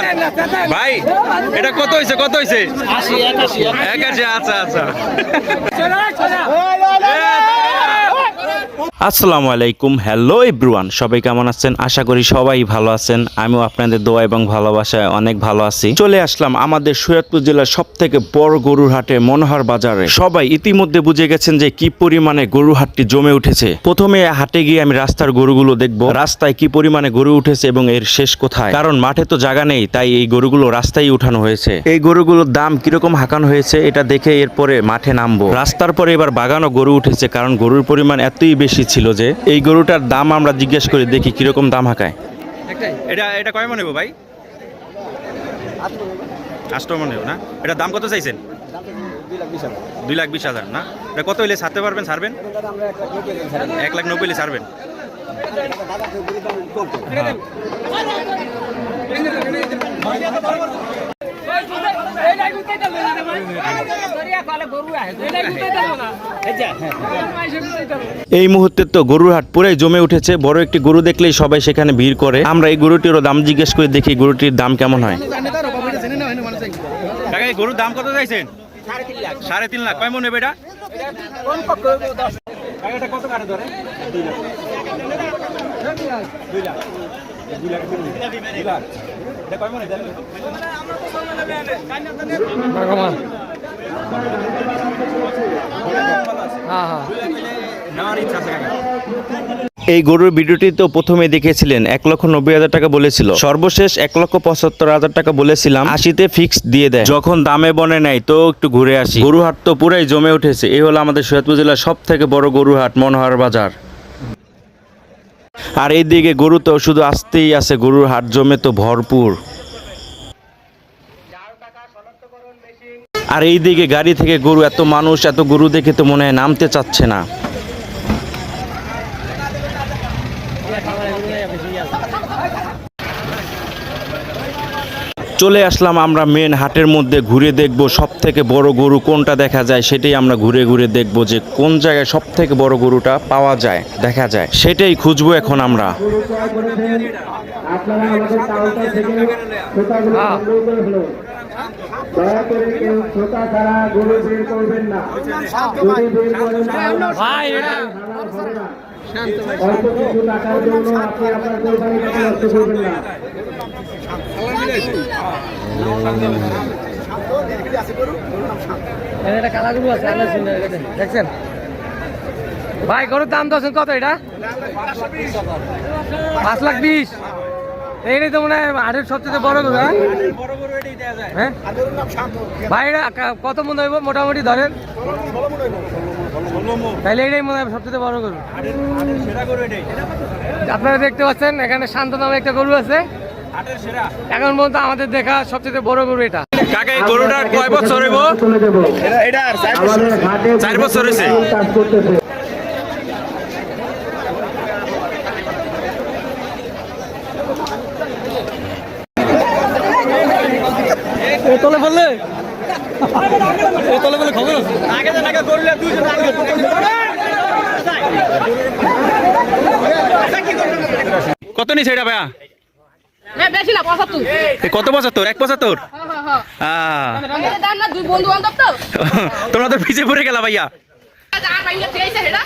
চান ভাই? এটা কত হয়েছে, কত হয়েছে? 81। আচ্ছা আচ্ছা। আসসালামু আলাইকুম, হ্যালো এভরিওয়ান, সবাই কেমন আছেন? আশা করি সবাই ভালো আছেন। আমিও আপনাদের দোয়া এবং ভালোবাসায় অনেক ভালো আছি। চলে আসলাম আমাদের সৈয়দপুর জেলার সব থেকে বড় গরুর হাটে মনোহর বাজারে। সবাই ইতিমধ্যে বুঝে গেছেন যে কি পরিমাণে গরুর হাটটি জমে উঠেছে। প্রথমে হাটে গিয়ে আমি রাস্তার গরুগুলো দেখবো, রাস্তায় কি পরিমাণে গরু উঠেছে এবং এর শেষ কোথায়। কারণ মাঠে তো জায়গা নেই, তাই এই গরুগুলো রাস্তায় উঠানো হয়েছে। এই গরুগুলোর দাম কিরকম হাঁকানো হয়েছে এটা দেখে এরপরে মাঠে নামবো। রাস্তার পরে এবার বাগানও গরু উঠেছে, কারণ গরুর পরিমাণ এতই বেশি ছিল যে এই গরুটার দাম আমরা জিজ্ঞেস করে দেখি কিরকম দাম হাঁকায়। এটা কয় মনে ভাই? 8 মনে না? এটার দাম কত চাইছেন? 2,20,000 না? এটা কত হইলে ছাড়তে পারবেন, ছাড়বেন? 1,90,000 হইলে ছাড়বেন? এই মুহূর্তে তো গরুর হাট পুরাই জমে উঠেছে। বড় একটি গরু দেখলেই সবাই সেখানে ভিড় করে। আমরা এই গরুটিরও দাম জিজ্ঞেস করে দেখি গরুটির দাম কেমন হয়। গরুর দাম কত চাইছেন? 3.5 লাখ। কয় মন নেবে এটা? কত কাটে ধরে? 2 লাখ। এই গরুর ভিডিওটি তো প্রথমে দেখেছিলেন 1,90,000 টাকা বলেছিল, সর্বশেষ 1,75,000 টাকা বলেছিলাম। 80-তে ফিক্স দিয়ে দেয়। যখন দামে বনে নাই তো একটু ঘুরে আসি। গরু হাট তো পুরাই জমে উঠেছে। এই হলো আমাদের সৈয়দপুর জেলার সব থেকে বড় গরু হাট, মনোহর বাজার। আর এইদিকে গরু তো শুধু আসতেই আছে, গরুর হাট জমে তো ভরপুর। আর এইদিকে গাড়ি থেকে গরু, এত মানুষ, এত গরু দেখে তো মনে হয় নামতে চাচ্ছে না। চলে আসলাম আমরা মেন হাটের মধ্যে। ঘুরে দেখব সব থেকে বড় গরু কোনটা দেখা যায়, সেটাই আমরা ঘুরে ঘুরে দেখব যে কোন জায়গায় সব থেকে বড় গরুটা পাওয়া যায়, দেখা যায়, সেটাই খুঁজবো এখন আমরা। দেখছেন ভাই, গরুর দাম দশেন কত? এটা 5,20,000। এইটাই তো মনে হয় হাটের সবচেয়ে বড় গরু। হ্যাঁ ভাই, এটা কত মনে হইব মোটামুটি ধরেন? তাহলে এটাই মনে হয় সবচেয়ে বড় গরু। আপনারা দেখতে পাচ্ছেন এখানে শান্ত নামে একটা গরু আছে। এখন পর্যন্ত আমাদের দেখা সবচেয়ে বড় গরু এটা। কাকা, এই গরুটার কয় বছর হইব? এটা 4 বছর হয়েছে। তোলে বললে তোলে বলে খবর কত নিছে এটা ভাইয়া? কত 75? 1,75? তোমরা তো পিছিয়ে পড়ে গেলা ভাইয়া।